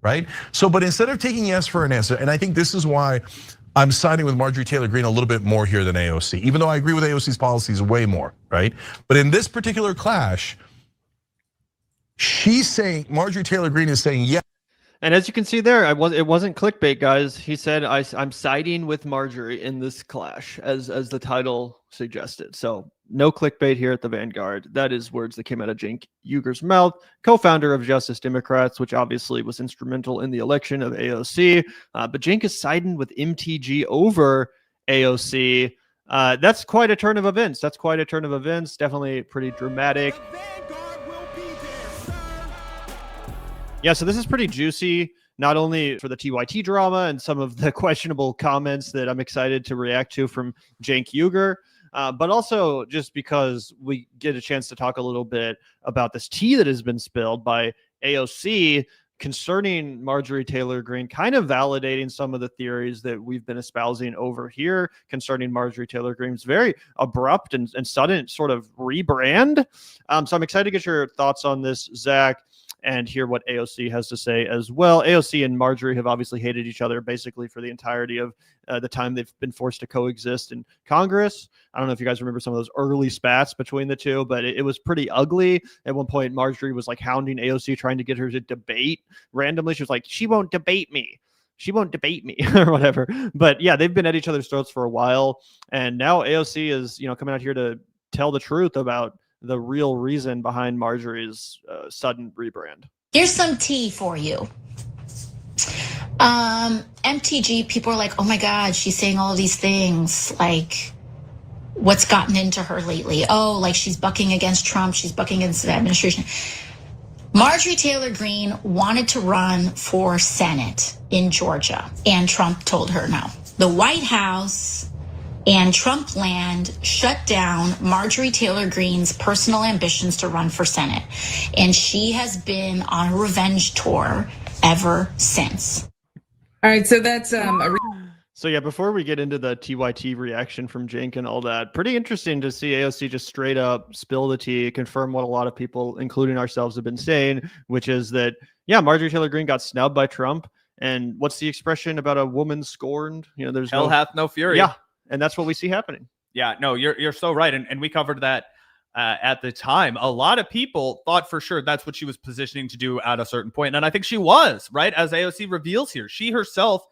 right? So, but instead of taking yes for an answer, and I think this is why I'm siding with Marjorie Taylor Greene a little bit more here than AOC, even though I agree with AOC's policies way more, right? But in this particular clash, she's saying, Marjorie Taylor Greene is saying, yeah. And as you can see there, it wasn't clickbait, guys. He said, I'm siding with Marjorie in this clash, as the title suggested. So no clickbait here at the Vanguard. That is words that came out of Cenk Uygur's mouth, co-founder of Justice Democrats, which obviously was instrumental in the election of AOC. But Cenk is siding with MTG over AOC. That's quite a turn of events. Definitely pretty dramatic. Yeah, so this is pretty juicy, not only for the TYT drama and some of the questionable comments that I'm excited to react to from Cenk Uygur, but also just because we get a chance to talk a little bit about this tea that has been spilled by AOC concerning Marjorie Taylor Greene, kind of validating some of the theories that we've been espousing over here concerning Marjorie Taylor Greene's very abrupt and sudden sort of rebrand. So I'm excited to get your thoughts on this, Zach, and hear what AOC has to say as well. AOC and Marjorie have obviously hated each other basically for the entirety of the time they've been forced to coexist in Congress. I don't know if you guys remember some of those early spats between the two, but it was pretty ugly. At one point, Marjorie was like hounding AOC, trying to get her to debate randomly. She was like, she won't debate me, or whatever. But yeah, they've been at each other's throats for a while. And now AOC is, coming out here to tell the truth about the real reason behind Marjorie's sudden rebrand. Here's some tea for you. MTG, people are like, oh my God, she's saying all of these things. Like, what's gotten into her lately? Oh, like she's bucking against Trump. She's bucking against the administration. Marjorie Taylor Greene wanted to run for Senate in Georgia, and Trump told her no. The White House and Trump land shut down Marjorie Taylor Greene's personal ambitions to run for Senate. And she has been on a revenge tour ever since. All right, so that's So yeah, before we get into the TYT reaction from Cenk and all that, pretty interesting to see AOC just straight up spill the tea, confirm what a lot of people, including ourselves, have been saying, which is that, yeah, Marjorie Taylor Greene got snubbed by Trump. And what's the expression about a woman scorned? There's hell hath no fury. Yeah. And that's what we see happening. Yeah, no, you're so right. And we covered that at the time. A lot of people thought for sure that's what she was positioning to do at a certain point. And I think she was, right? As AOC reveals here, she herself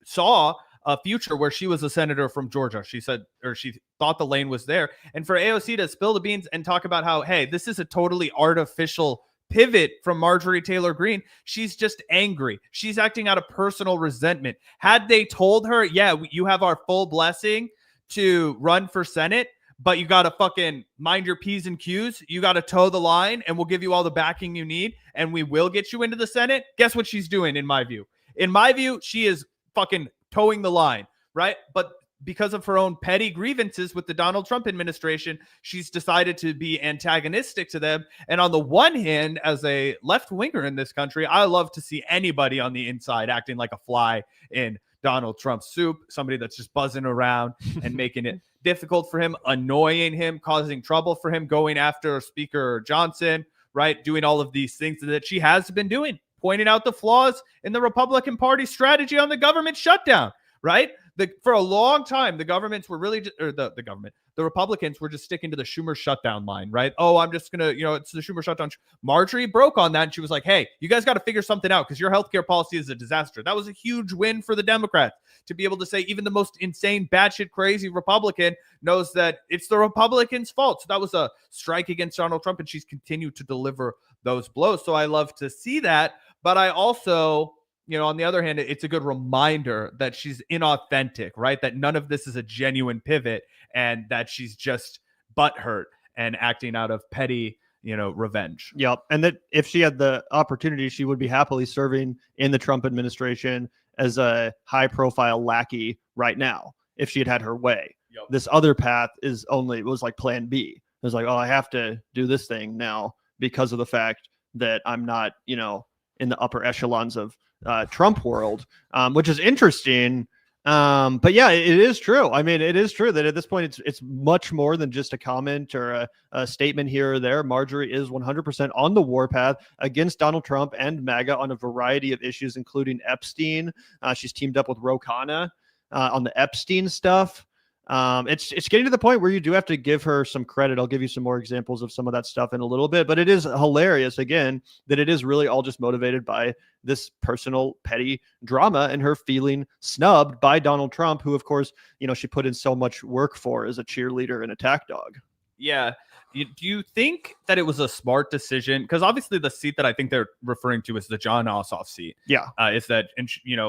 saw a future where she was a senator from Georgia. She said, or she thought the lane was there. And for AOC to spill the beans and talk about how, hey, this is a totally artificial pivot from Marjorie Taylor Greene. She's just angry. She's acting out of personal resentment. Had they told her, yeah, you have our full blessing to run for Senate, but you got to fucking mind your P's and Q's. You got to toe the line and we'll give you all the backing you need and we will get you into the Senate. Guess what she's doing in my view? In my view, she is fucking towing the line, right? But because of her own petty grievances with the Donald Trump administration, she's decided to be antagonistic to them. And on the one hand, as a left-winger in this country, I love to see anybody on the inside acting like a fly in Donald Trump's soup, somebody that's just buzzing around and making it difficult for him, annoying him, causing trouble for him, going after Speaker Johnson, right? Doing all of these things that she has been doing, pointing out the flaws in the Republican Party strategy on the government shutdown, right? For a long time, the governments were really, the Republicans were just sticking to the Schumer shutdown line, right? Oh, I'm just going to, it's the Schumer shutdown. Marjorie broke on that and she was like, hey, you guys got to figure something out because your healthcare policy is a disaster. That was a huge win for the Democrats to be able to say even the most insane, batshit crazy Republican knows that it's the Republicans' fault. So that was a strike against Donald Trump and she's continued to deliver those blows. So I love to see that. But I also, on the other hand, it's a good reminder that she's inauthentic, right? That none of this is a genuine pivot and that she's just butthurt and acting out of petty, revenge. Yep. And that if she had the opportunity, she would be happily serving in the Trump administration as a high profile lackey right now, if she had had her way. Yep. This other path was like plan B. It was like, oh, I have to do this thing now because of the fact that I'm not, in the upper echelons of Trump world, which is interesting But yeah, it is true. I mean, it is true that at this point, it's much more than just a comment or a statement here or there. Marjorie is 100% on the warpath against Donald Trump and MAGA on a variety of issues, including Epstein. She's teamed up with Ro Khanna on the Epstein stuff. It's getting to the point where you do have to give her some credit. I'll give you some more examples of some of that stuff in a little bit, but it is hilarious again that it is really all just motivated by this personal petty drama and her feeling snubbed by Donald Trump, who of course, she put in so much work for as a cheerleader and attack dog. Yeah. Do you think that it was a smart decision? Because obviously the seat that I think they're referring to is the Jon Ossoff seat. Yeah. Is that,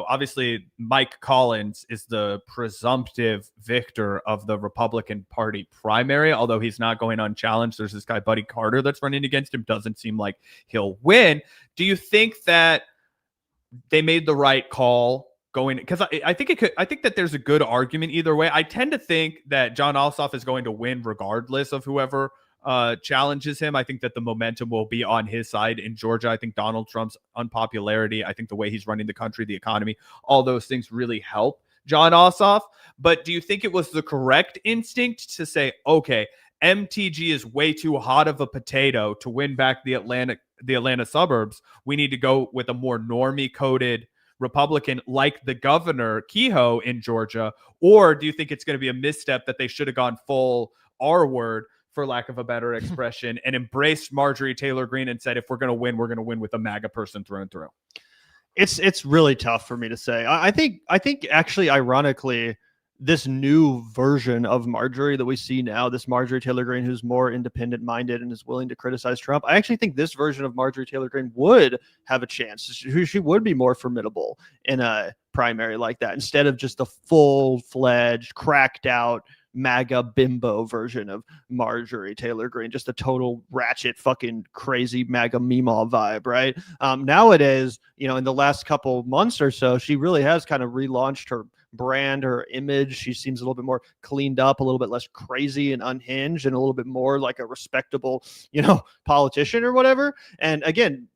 obviously Mike Collins is the presumptive victor of the Republican Party primary, although he's not going unchallenged. There's this guy, Buddy Carter, that's running against him. Doesn't seem like he'll win. Do you think that they made the right call going? Because I think that there's a good argument either way. I tend to think that Jon Ossoff is going to win regardless of whoever challenges him. I think that the momentum will be on his side in Georgia. I think Donald Trump's unpopularity, I think the way he's running the country, the economy, all those things really help Jon Ossoff. But do you think it was the correct instinct to say, okay, MTG is way too hot of a potato to win back the Atlanta suburbs? We need to go with a more normie coded Republican like the governor Kehoe in Georgia? Or do you think it's going to be a misstep that they should have gone full R word, for lack of a better expression, and embraced Marjorie Taylor Greene and said, if we're going to win with a MAGA person through and through? It's really tough for me to say. I think actually, ironically, this new version of Marjorie that we see now, this Marjorie Taylor Greene who's more independent minded and is willing to criticize Trump, I actually think this version of Marjorie Taylor Greene would have a chance. She would be more formidable in a primary like that, instead of just the full-fledged, cracked out MAGA bimbo version of Marjorie Taylor Greene, just a total ratchet fucking crazy MAGA Meemaw vibe, right? Nowadays, in the last couple months or so, she really has kind of relaunched her brand, her image. She seems a little bit more cleaned up, a little bit less crazy and unhinged, and a little bit more like a respectable, politician or whatever. And again,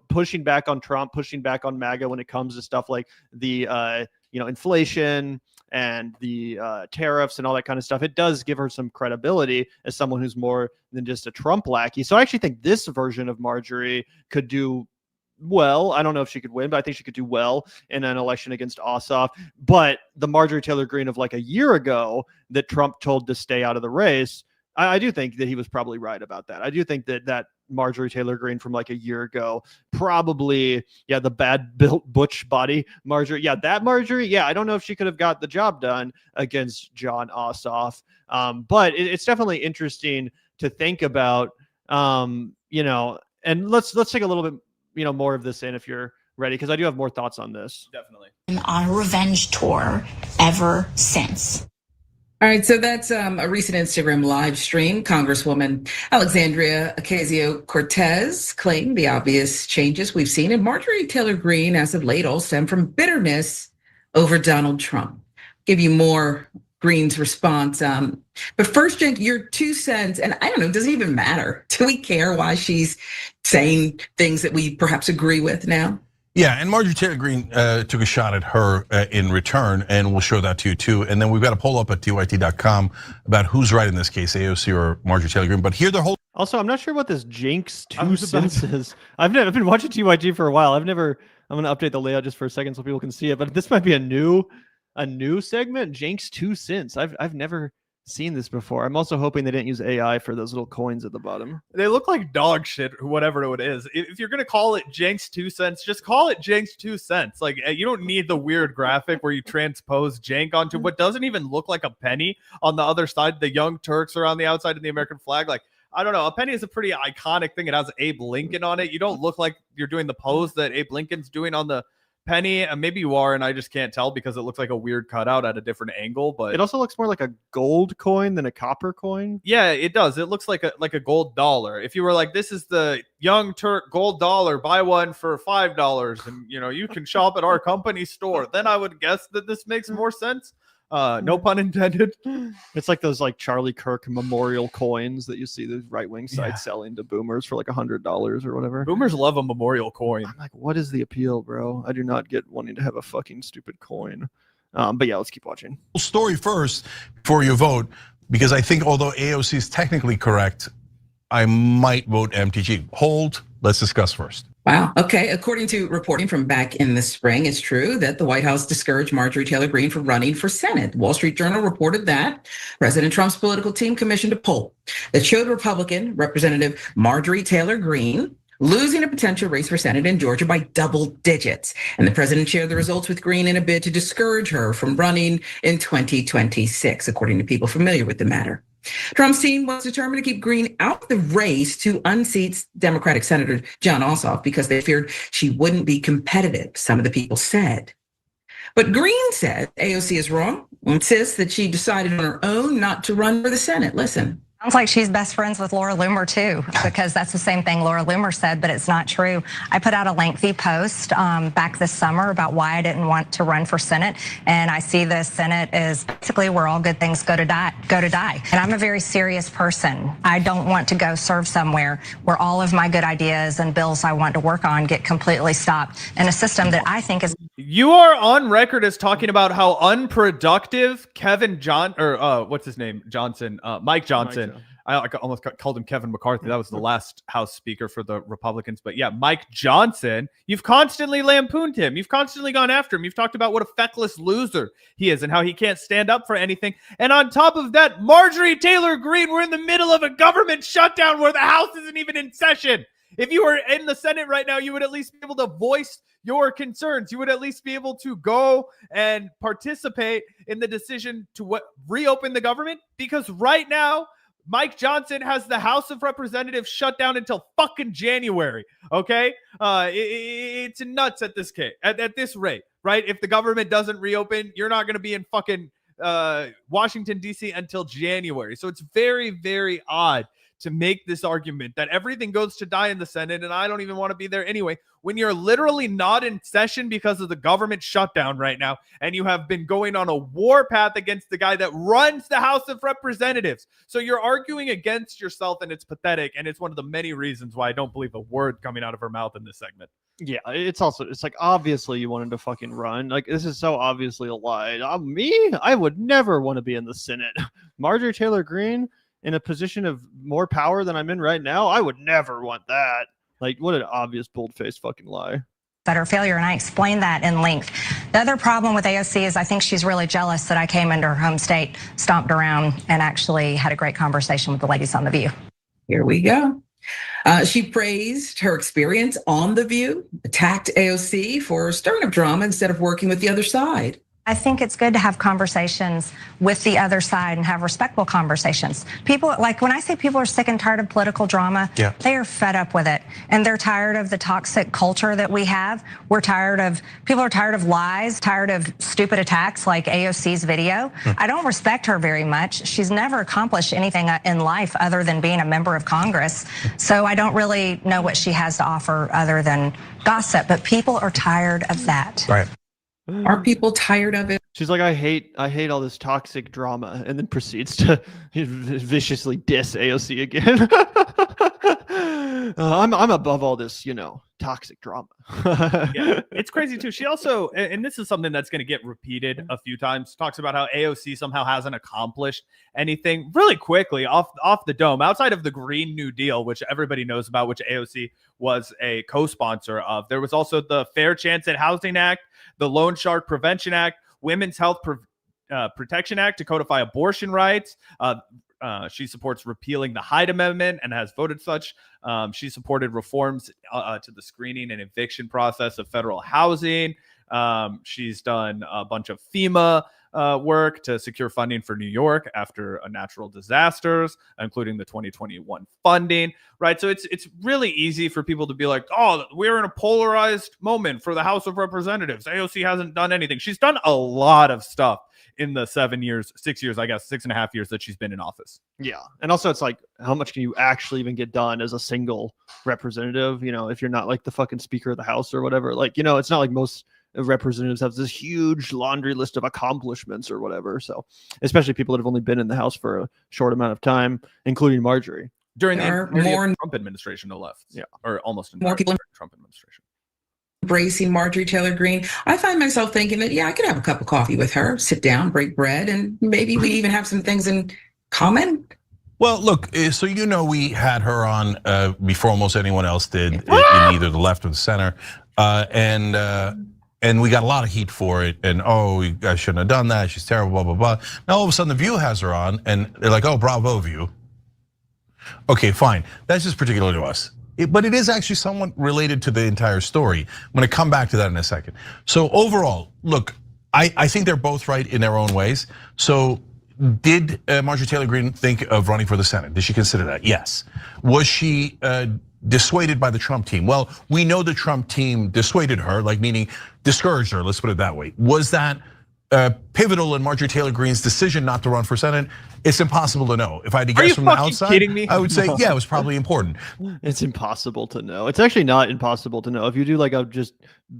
pushing back on Trump, pushing back on MAGA when it comes to stuff like the, inflation and the tariffs and all that kind of stuff, it does give her some credibility as someone who's more than just a Trump lackey. So I actually think this version of Marjorie could do well. I don't know if she could win, but I think she could do well in an election against Ossoff. But the Marjorie Taylor Greene of like a year ago that Trump told to stay out of the race, I do think that he was probably right about that. I do think that Marjorie Taylor Greene from like a year ago, probably, the bad built butch body Marjorie. Yeah, that Marjorie. Yeah, I don't know if she could have got the job done against Jon Ossoff. But it's definitely interesting to think about, and let's take a little bit, more of this in if you're ready, because I do have more thoughts on this. Definitely. On a revenge tour ever since. All right, so that's a recent Instagram live stream. Congresswoman Alexandria Ocasio-Cortez claimed the obvious changes we've seen in Marjorie Taylor Greene as of late all stem from bitterness over Donald Trump. Give you more Greene's response. But first, Cenk, your 2 cents, and I don't know, does it even matter? Do we care why she's saying things that we perhaps agree with now? Yeah, and Marjorie Taylor Greene took a shot at her in return, and we'll show that to you too. And then we've got a poll up at tyt.com about who's right in this case, AOC or Marjorie Taylor Greene. But here they're holding. Also, I'm not sure what this Cenk's 2 cents is. I've been watching TYT for a while. I'm going to update the layout just for a second so people can see it. But this might be a new segment. Cenk's 2 cents. I've never seen this before. I'm also hoping they didn't use AI for those little coins at the bottom. They look like dog shit, whatever it is. If you're gonna call it Cenk's 2 cents, just call it Cenk's 2 cents. Like, you don't need the weird graphic where you transpose Cenk onto what doesn't even look like a penny on the other side. The Young Turks are on the outside of the American flag. Like, I don't know. A penny is a pretty iconic thing. It has Abe Lincoln on it. You don't look like you're doing the pose that Abe Lincoln's doing on the penny, and maybe you are, and I just can't tell because it looks like a weird cutout at a different angle. But it also looks more like a gold coin than a copper coin. Yeah, it does. It looks like a gold dollar. If you were like, this is the Young Turk gold dollar, buy one for $5, and you can shop at our company store, then I would guess that this makes more sense. No pun intended. It's like those like Charlie Kirk memorial coins that you see the right-wing side selling to boomers for like $100 or whatever. Boomers love a memorial coin. I'm like, what is the appeal, bro? I do not get wanting to have a fucking stupid coin. But yeah, let's keep watching. Story first before you vote, because I think although AOC is technically correct, I might vote MTG. Hold, let's discuss first. Wow. Okay. According to reporting from back in the spring, it's true that the White House discouraged Marjorie Taylor Greene from running for Senate. The Wall Street Journal reported that President Trump's political team commissioned a poll that showed Republican Representative Marjorie Taylor Greene losing a potential race for Senate in Georgia by double digits. And the president shared the results with Greene in a bid to discourage her from running in 2026, according to people familiar with the matter. Trump's team was determined to keep Greene out of the race to unseat Democratic Senator Jon Ossoff because they feared she wouldn't be competitive, some of the people said. But Greene said AOC is wrong, insists that she decided on her own not to run for the Senate. Listen. Sounds like she's best friends with Laura Loomer too, because that's the same thing Laura Loomer said, but it's not true. I put out a lengthy post back this summer about why I didn't want to run for Senate, and I see the Senate is basically where all good things go to die. And I'm a very serious person. I don't want to go serve somewhere where all of my good ideas and bills I want to work on get completely stopped in a system that I think is. You are on record as talking about how unproductive what's his name? Mike Johnson. I almost called him Kevin McCarthy. That was the last House Speaker for the Republicans. But yeah, Mike Johnson, you've constantly lampooned him. You've constantly gone after him. You've talked about what a feckless loser he is and how he can't stand up for anything. And on top of that, Marjorie Taylor Greene, we're in the middle of a government shutdown where the House isn't even in session. If you were in the Senate right now, you would at least be able to voice your concerns. You would at least be able to go and participate in the decision to reopen the government, because right now, Mike Johnson has the House of Representatives shut down until fucking January. Okay, it's nuts at this case, at this rate, right? If the government doesn't reopen, you're not going to be in fucking Washington D.C. until January. So it's very, very odd to make this argument that everything goes to die in the Senate, and I don't even want to be there anyway, when you're literally not in session because of the government shutdown right now, and you have been going on a war path against the guy that runs the House of Representatives. So you're arguing against yourself, and it's pathetic, and it's one of the many reasons why I don't believe a word coming out of her mouth in this segment. Yeah, it's like, obviously you wanted to fucking run. Like, this is so obviously a lie. I would never want to be in the Senate. Marjorie Taylor Greene in a position of more power than I'm in right now, I would never want that. Like, what an obvious bold-faced fucking lie. That her failure, and I explained that in length. The other problem with AOC is I think she's really jealous that I came into her home state, stomped around, and actually had a great conversation with the ladies on The View. Here we go. She praised her experience on The View, attacked AOC for stirring up drama instead of working with the other side. I think it's good to have conversations with the other side and have respectful conversations. People, like when I say people are sick and tired of political drama, they are fed up with it. And they're tired of the toxic culture that we have. People are tired of lies, tired of stupid attacks like AOC's video. I don't respect her very much. She's never accomplished anything in life other than being a member of Congress. So I don't really know what she has to offer other than gossip, but people are tired of that. Right. Are people tired of it? She's like, I hate all this toxic drama, and then proceeds to viciously diss AOC again. I'm above all this, toxic drama. Yeah, it's crazy too. She also, and this is something that's going to get repeated a few times, talks about how AOC somehow hasn't accomplished anything. Really quickly, off the dome, outside of the Green New Deal, which everybody knows about, which AOC was a co-sponsor of, there was also the Fair Chance at Housing Act, the Loan Shark Prevention Act, Women's Health Protection Act to codify abortion rights. She supports repealing the Hyde Amendment and has voted such. She supported reforms to the screening and eviction process of federal housing. She's done a bunch of FEMA work to secure funding for New York after natural disasters, including the 2021 funding, right? So it's really easy for people to be like, oh, we're in a polarized moment for the House of Representatives. AOC hasn't done anything. She's done a lot of stuff in the 6 years, I guess, 6.5 years that she's been in office. Yeah. And also it's like, how much can you actually even get done as a single representative? If you're not like the fucking Speaker of the House or whatever, like, it's not like most representatives have this huge laundry list of accomplishments or whatever. So especially people that have only been in the House for a short amount of time, including Marjorie. During the Trump administration, no left. Yeah. Or almost more people in Trump administration. embracing Marjorie Taylor Greene. I find myself thinking that, yeah, I could have a cup of coffee with her, sit down, break bread, and maybe we even have some things in common. Well, look, so we had her on before almost anyone else did in either the left or the center, and we got a lot of heat for it. And you guys shouldn't have done that. She's terrible, blah blah blah. Now all of a sudden, The View has her on, and they're like, "Oh, bravo, View." Okay, fine. That's just particular to us. But it is actually somewhat related to the entire story. I'm gonna come back to that in a second. So overall, look, I think they're both right in their own ways. So did Marjorie Taylor Greene think of running for the Senate? Did she consider that? Yes. Was she dissuaded by the Trump team? Well, we know the Trump team dissuaded her, like meaning discouraged her, let's put it that way. Was that pivotal in Marjorie Taylor Greene's decision not to run for Senate? It's impossible to know. If I had to guess from the outside, kidding me? I would say, yeah, it was probably important. It's impossible to know. It's actually not impossible to know. If you do like a just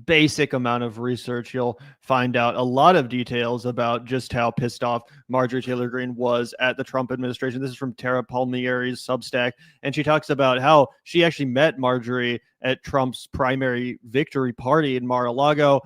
basic amount of research, you'll find out a lot of details about just how pissed off Marjorie Taylor Greene was at the Trump administration. This is from Tara Palmieri's Substack, and she talks about how she actually met Marjorie at Trump's primary victory party in Mar-a-Lago,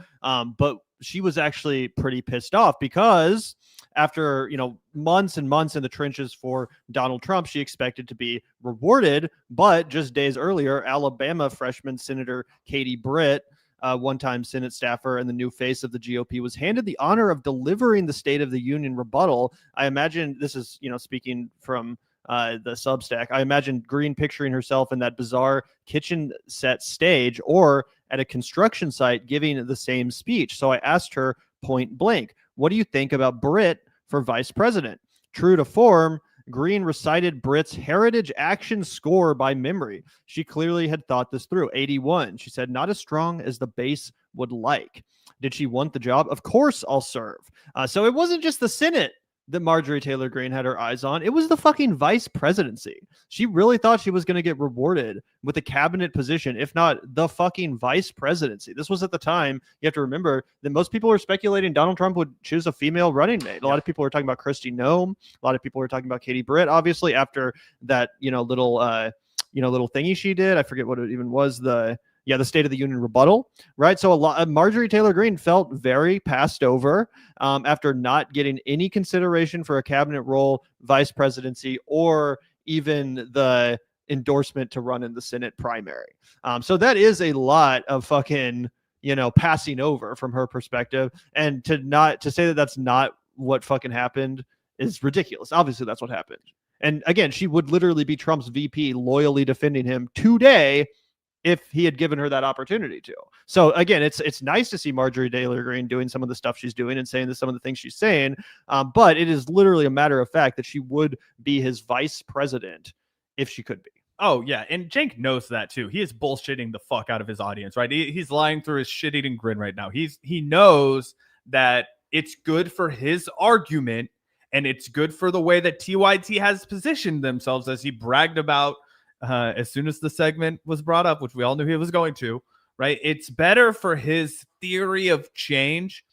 but she was actually pretty pissed off because after months and months in the trenches for Donald Trump, she expected to be rewarded. But just days earlier, Alabama freshman Senator Katie Britt, one-time Senate staffer and the new face of the GOP, was handed the honor of delivering the State of the Union rebuttal. I imagine this is, speaking from the Substack, I imagine Greene picturing herself in that bizarre kitchen set stage or at a construction site giving the same speech. So I asked her point blank, what do you think about Britt for vice president? True to form, Greene recited Britt's Heritage Action score by memory. She clearly had thought this through. 81. She said, not as strong as the base would like. Did she want the job? Of course I'll serve. So it wasn't just the Senate that Marjorie Taylor Greene had her eyes on. It was the fucking vice presidency. She really thought she was going to get rewarded with a cabinet position, if not the fucking vice presidency. This was at the time, you have to remember, that most people were speculating Donald Trump would choose a female running mate. A lot of people were talking about Kristi Noem. A lot of people were talking about Katie Britt, obviously, after that, little thingy she did. I forget what it even was, the State of the Union rebuttal, right? So Marjorie Taylor Greene felt very passed over after not getting any consideration for a cabinet role, vice presidency, or even the endorsement to run in the Senate primary. So that is a lot of fucking, passing over from her perspective. And to say that that's not what fucking happened is ridiculous. Obviously, that's what happened. And again, she would literally be Trump's VP, loyally defending him today if he had given her that opportunity to. So again, it's nice to see Marjorie Taylor Greene doing some of the stuff she's doing and saying some of the things she's saying, but it is literally a matter of fact that she would be his vice president if she could be. Oh, yeah, and Cenk knows that too. He is bullshitting the fuck out of his audience, right? He's lying through his shit-eating grin right now. He knows that it's good for his argument, and it's good for the way that TYT has positioned themselves, as he bragged about as soon as the segment was brought up, which we all knew he was going to, right? It's better for his theory of change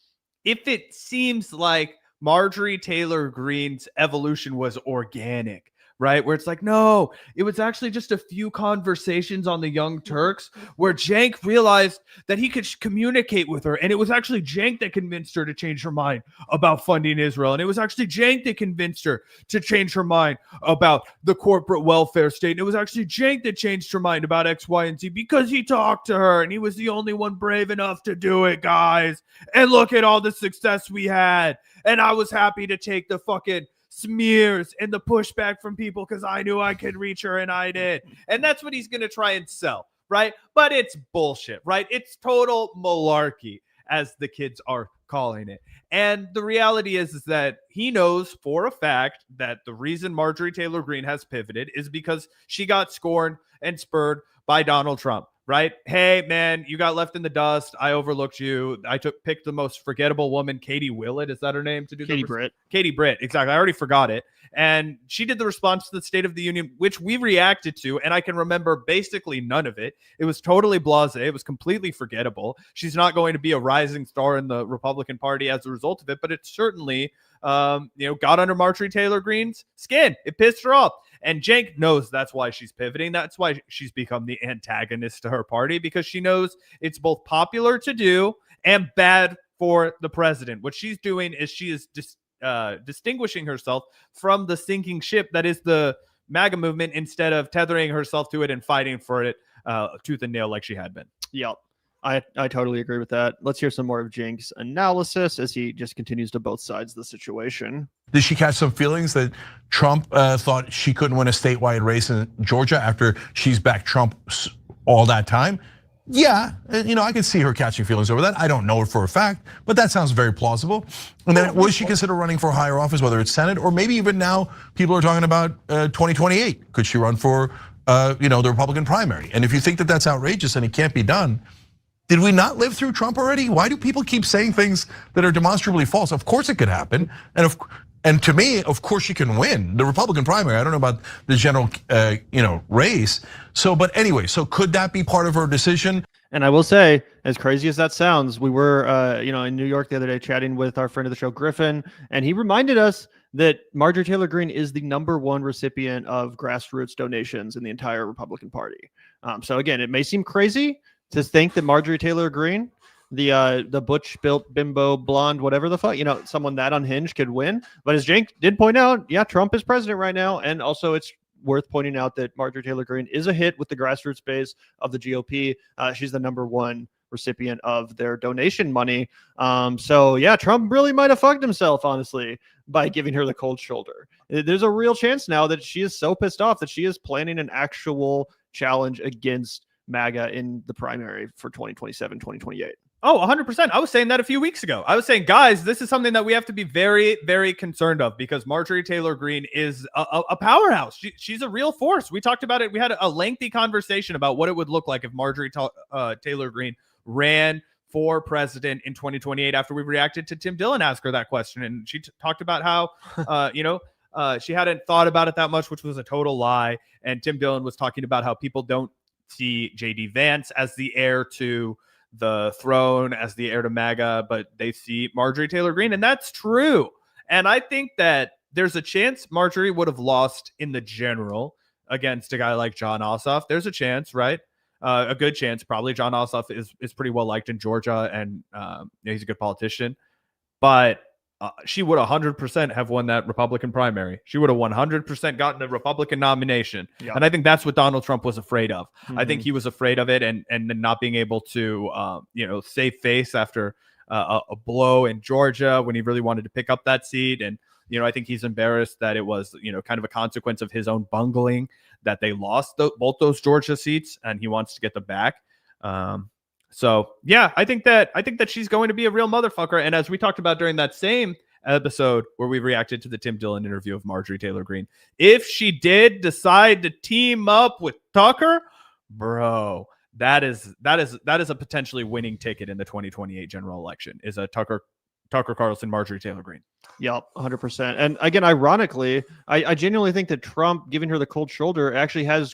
if it seems like Marjorie Taylor Greene's evolution was organic, right? Where it's like, no, it was actually just a few conversations on the Young Turks where Cenk realized that he could communicate with her. And it was actually Cenk that convinced her to change her mind about funding Israel. And it was actually Cenk that convinced her to change her mind about the corporate welfare state. And it was actually Cenk that changed her mind about X, Y, and Z because he talked to her and he was the only one brave enough to do it, guys. And look at all the success we had. And I was happy to take the fucking smears and the pushback from people because I knew I could reach her, and I did. And that's what he's going to try and sell, right? But it's bullshit, right? It's total malarkey, as the kids are calling it. And the reality is that he knows for a fact that the reason Marjorie Taylor Greene has pivoted is because she got scorned and spurred by Donald Trump, right? Hey, man, you got left in the dust. I overlooked you. I picked the most forgettable woman, Katie Willett. Is that her name? To do Katie Britt. Katie Britt, exactly. I already forgot it. And she did the response to the State of the Union, which we reacted to, and I can remember basically none of it. It was totally blasé. It was completely forgettable. She's not going to be a rising star in the Republican Party as a result of it, but it certainly got under Marjorie Taylor Greene's skin. It pissed her off. And Cenk knows that's why she's pivoting. That's why she's become the antagonist to her party, because she knows it's both popular to do and bad for the president. What she's doing is she is distinguishing herself from the sinking ship that is the MAGA movement, instead of tethering herself to it and fighting for it tooth and nail like she had been. Yep. I totally agree with that. Let's hear some more of Cenk's analysis as he just continues to both sides of the situation. Did she catch some feelings that Trump thought she couldn't win a statewide race in Georgia after she's backed Trump all that time? Yeah, I can see her catching feelings over that. I don't know it for a fact, but that sounds very plausible. And then would she consider running for a higher office, whether it's Senate or maybe even now people are talking about 2028? Could she run for the Republican primary? And if you think that that's outrageous and it can't be done, did we not live through Trump already? Why do people keep saying things that are demonstrably false? Of course it could happen, and to me, of course she can win the Republican primary. I don't know about the general, race. So, but anyway, so could that be part of her decision? And I will say, as crazy as that sounds, we were, in New York the other day chatting with our friend of the show, Griffin, and he reminded us that Marjorie Taylor Greene is the #1 recipient of grassroots donations in the entire Republican Party. So again, it may seem crazy to think that Marjorie Taylor Greene, the butch built bimbo blonde, whatever the fuck, someone that unhinged could win. But as Cenk did point out, yeah, Trump is president right now. And also it's worth pointing out that Marjorie Taylor Greene is a hit with the grassroots base of the GOP. She's the #1 recipient of their donation money. So yeah, Trump really might have fucked himself, honestly, by giving her the cold shoulder. There's a real chance now that she is so pissed off that she is planning an actual challenge against MAGA in the primary for 2027, 2028. Oh, 100%. I was saying that a few weeks ago. I was saying, guys, this is something that we have to be very, very concerned of, because Marjorie Taylor Greene is a powerhouse. She's a real force. We talked about it. We had a lengthy conversation about what it would look like if Marjorie Taylor Greene ran for president in 2028 after we reacted to Tim Dillon ask her that question. And she talked about how, she hadn't thought about it that much, which was a total lie. And Tim Dillon was talking about how people don't see J.D. Vance as the heir to the throne, as the heir to MAGA, but they see Marjorie Taylor Greene, and that's true. And I think that there's a chance Marjorie would have lost in the general against a guy like Jon Ossoff. There's a chance, right? A good chance. Probably Jon Ossoff is pretty well liked in Georgia, and he's a good politician. But she would 100% have won that Republican primary. She would have 100% gotten a Republican nomination. Yep. And I think that's what Donald Trump was afraid of. Mm-hmm. I think he was afraid of it, and not being able to, save face after a blow in Georgia when he really wanted to pick up that seat. And, I think he's embarrassed that it was, kind of a consequence of his own bungling that they lost both those Georgia seats, and he wants to get them back. So yeah, I think that she's going to be a real motherfucker. And as we talked about during that same episode where we reacted to the Tim Dillon interview of Marjorie Taylor Greene, if she did decide to team up with Tucker, bro, that is a potentially winning ticket in the 2028 general election, is a Tucker Carlson, Marjorie Taylor Greene. Yep, 100%. And again, ironically, I genuinely think that Trump giving her the cold shoulder actually has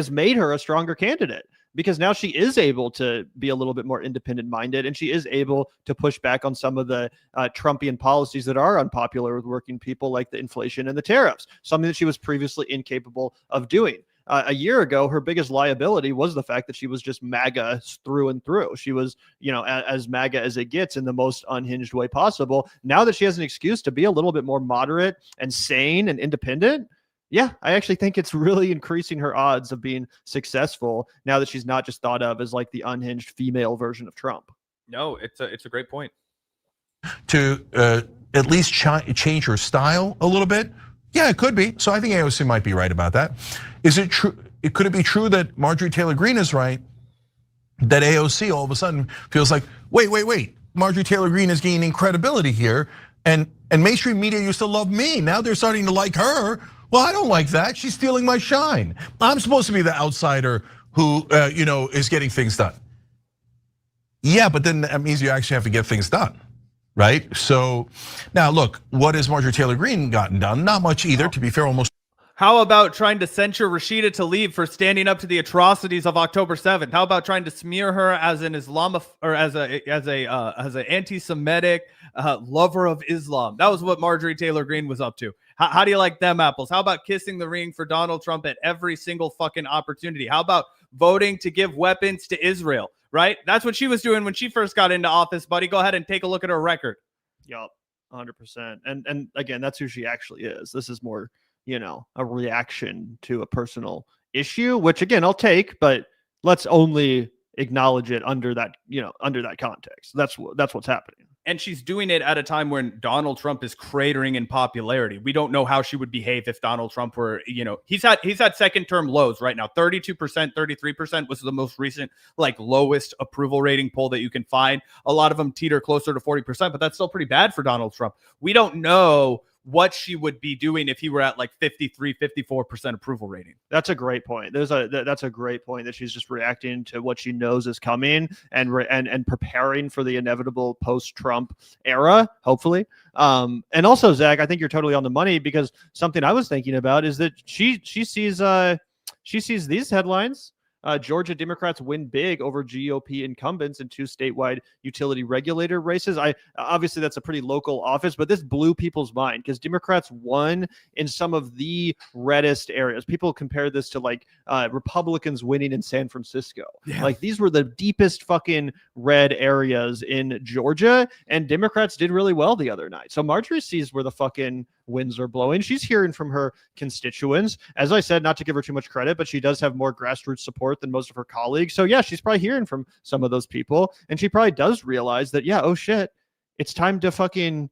made her a stronger candidate, because now she is able to be a little bit more independent minded, and she is able to push back on some of the Trumpian policies that are unpopular with working people, like the inflation and the tariffs, something that she was previously incapable of doing. A year ago, her biggest liability was the fact that she was just MAGA through and through. She was, as MAGA as it gets, in the most unhinged way possible. Now that she has an excuse to be a little bit more moderate and sane and independent, yeah, I actually think it's really increasing her odds of being successful now that she's not just thought of as like the unhinged female version of Trump. No, it's a great point. To at least change her style a little bit. Yeah, it could be. So I think AOC might be right about that. Is it true? Could it be true that Marjorie Taylor Greene is right, that AOC all of a sudden feels like, wait, Marjorie Taylor Greene is gaining credibility here, and mainstream media used to love me. Now they're starting to like her. Well, I don't like that. She's stealing my shine. I'm supposed to be the outsider who, is getting things done. Yeah, but then that means you actually have to get things done, right? So now look, what has Marjorie Taylor Greene gotten done? Not much either, to be fair, almost. How about trying to censure Rashida Tlaib for standing up to the atrocities of October 7th? How about trying to smear her as an or as an anti-Semitic lover of Islam? That was what Marjorie Taylor Greene was up to. How do you like them apples? How about kissing the ring for Donald Trump at every single fucking opportunity? How about voting to give weapons to Israel? Right? That's what she was doing when she first got into office, buddy. Go ahead and take a look at her record. Yup, 100%. And again, that's who she actually is. This is more, a reaction to a personal issue, which again, I'll take, but let's only acknowledge it under that context. That's what's happening. And she's doing it at a time when Donald Trump is cratering in popularity. We don't know how she would behave if Donald Trump were, he's had second term lows right now. 32%, 33% was the most recent, lowest approval rating poll that you can find. A lot of them teeter closer to 40%, but that's still pretty bad for Donald Trump. We don't know what she would be doing if he were at 53, 54% approval rating. That's a great point. That's a great point that she's just reacting to what she knows is coming and preparing for the inevitable post-Trump era, hopefully. And also, Zach, I think you're totally on the money, because something I was thinking about is that she sees these headlines. Georgia Democrats win big over GOP incumbents in 2 statewide utility regulator races. Obviously that's a pretty local office, but this blew people's mind because Democrats won in some of the reddest areas. People compare this to Republicans winning in San Francisco. Yeah. These were the deepest fucking red areas in Georgia, and Democrats did really well the other night. So Marjorie sees where the fucking winds are blowing. She's hearing from her constituents. As I said, not to give her too much credit, but she does have more grassroots support than most of her colleagues. So yeah, she's probably hearing from some of those people, and she probably does realize that, yeah, oh shit, it's time to fucking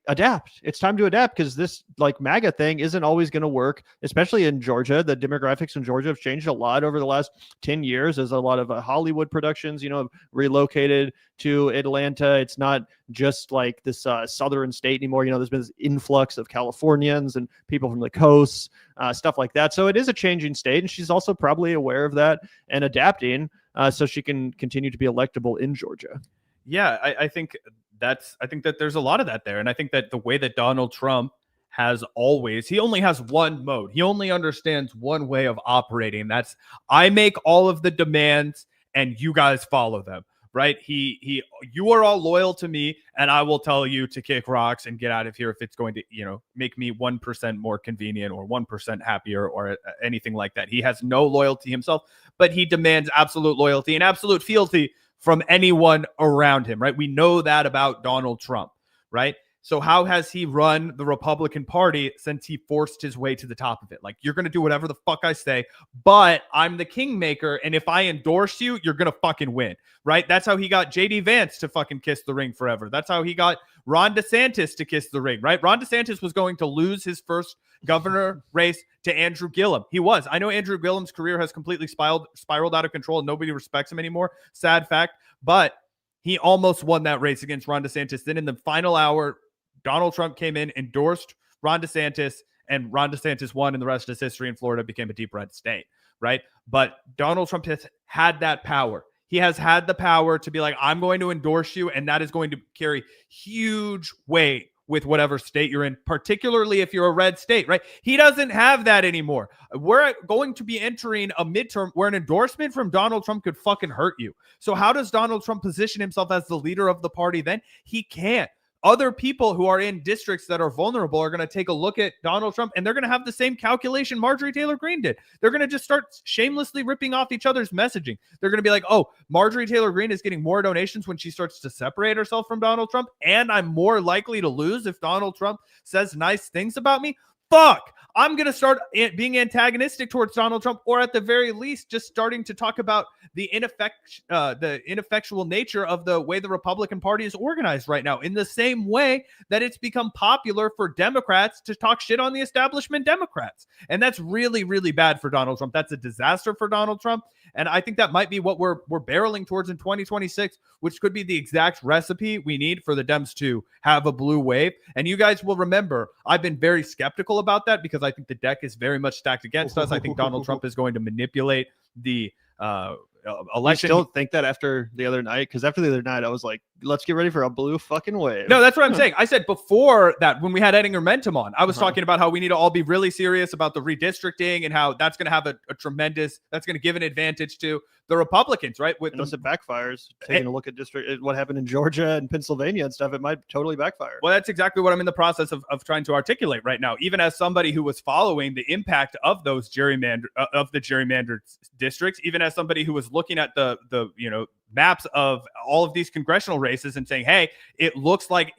adapt. It's time to adapt, because this MAGA thing isn't always going to work, especially in Georgia. The demographics in Georgia have changed a lot over the last 10 years as a lot of Hollywood productions, have relocated to Atlanta. It's not just this southern state anymore. There's been this influx of Californians and people from the coast, stuff like that. So it is a changing state, and she's also probably aware of that and adapting so she can continue to be electable in Georgia. Yeah, I think that there's a lot of that there. And I think that the way that Donald Trump has always, he only has one mode. He only understands one way of operating. That's, I make all of the demands and you guys follow them, right? You are all loyal to me, and I will tell you to kick rocks and get out of here if it's going to, make me 1% more convenient or 1% happier or anything like that. He has no loyalty himself, but he demands absolute loyalty and absolute fealty from anyone around him, right? We know that about Donald Trump, right? So how has he run the Republican Party since he forced his way to the top of it? You're going to do whatever the fuck I say, but I'm the kingmaker, and if I endorse you, you're going to fucking win, right? That's how he got J.D. Vance to fucking kiss the ring forever. That's how he got Ron DeSantis to kiss the ring, right? Ron DeSantis was going to lose his first governor race to Andrew Gillum. He was. I know Andrew Gillum's career has completely spiraled out of control and nobody respects him anymore. Sad fact. But he almost won that race against Ron DeSantis. Then in the final hour, Donald Trump came in, endorsed Ron DeSantis, and Ron DeSantis won, and the rest is history, and Florida became a deep red state, right? But Donald Trump has had that power. He has had the power to be like, I'm going to endorse you, and that is going to carry huge weight with whatever state you're in, particularly if you're a red state, right? He doesn't have that anymore. We're going to be entering a midterm where an endorsement from Donald Trump could fucking hurt you. So how does Donald Trump position himself as the leader of the party then? He can't. Other people who are in districts that are vulnerable are going to take a look at Donald Trump, and they're going to have the same calculation Marjorie Taylor Greene did. They're going to just start shamelessly ripping off each other's messaging. They're going to be like, oh, Marjorie Taylor Greene is getting more donations when she starts to separate herself from Donald Trump, and I'm more likely to lose if Donald Trump says nice things about me. Fuck, I'm going to start being antagonistic towards Donald Trump, or at the very least, just starting to talk about the ineffectual nature of the way the Republican Party is organized right now, in the same way that it's become popular for Democrats to talk shit on the establishment Democrats. And that's really, really bad for Donald Trump. That's a disaster for Donald Trump. And I think that might be what we're barreling towards in 2026, which could be the exact recipe we need for the Dems to have a blue wave. And you guys will remember, I've been very skeptical about that because I think the deck is very much stacked against us. I think Donald Trump is going to manipulate the election. I still think that after the other night, because after the other night, I was like, let's get ready for a blue fucking wave. No, that's what I'm saying. I said before that, when we had Edinger Mentum on, I was talking about how we need to all be really serious about the redistricting and how that's going to have a tremendous, that's going to give an advantage to the Republicans, right? Unless it backfires, taking a look at what happened in Georgia and Pennsylvania and stuff, it might totally backfire. Well, that's exactly what I'm in the process of trying to articulate right now. Even as somebody who was following the impact of those gerrymandered districts, even as somebody who was looking at the maps of all of these congressional races and saying, hey, it looks like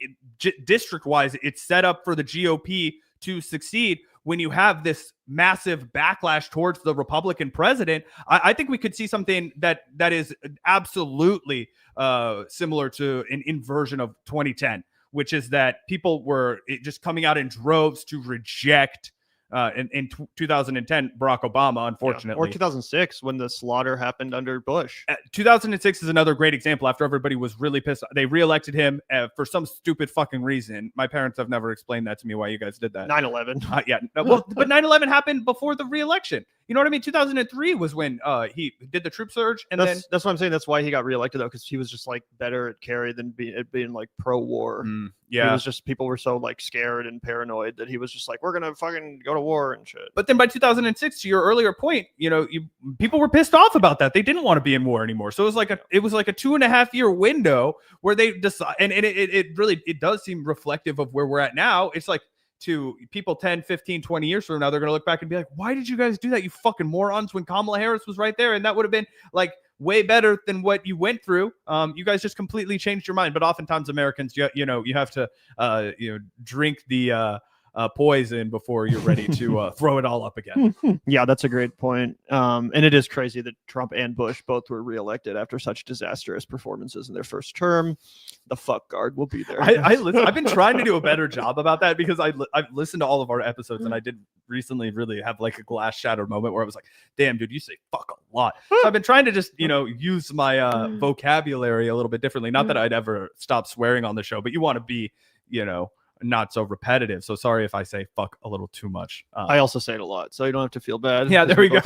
district-wise, it's set up for the GOP to succeed. When you have this massive backlash towards the Republican president, I think we could see something that is absolutely similar to an inversion of 2010, which is that people were just coming out in droves to reject in 2010 Barack Obama, unfortunately. Or 2006 when the slaughter happened under Bush. 2006 is another great example. After everybody was really pissed, they reelected him for some stupid fucking reason. My parents have never explained that to me, why you guys did that. 9/11. Yeah, well, but 9/11 happened before the reelection. You know what I mean? 2003 was when he did the troop surge, and that's what I'm saying. That's why he got reelected, though, because he was just like better at Kerry than being like pro-war. Yeah, it was just people were so like scared and paranoid that he was just like, we're gonna fucking go to war and shit. But then by 2006, to your earlier point, people were pissed off about that. They didn't want to be in war anymore. So it was like a 2.5 year window where they decide, and it really does seem reflective of where we're at now. It's like, to people 10, 15, 20 years from now, they're going to look back and be like, why did you guys do that, you fucking morons, when Kamala Harris was right there? And that would have been like way better than what you went through. You guys just completely changed your mind. But oftentimes Americans, you have to drink the poison before you're ready to throw it all up again. Yeah, that's a great point. And it is crazy that Trump and Bush both were reelected after such disastrous performances in their first term. The fuck guard will be there. I've been trying to do a better job about that, because I've listened to all of our episodes, and I did recently really have like a glass shattered moment where I was like, damn, dude, you say fuck a lot. So I've been trying to just, use my vocabulary a little bit differently. Not that I'd ever stop swearing on the show, but you want to be, not so repetitive. So sorry if I say fuck a little too much. I also say it a lot, so you don't have to feel bad. Yeah, there we go.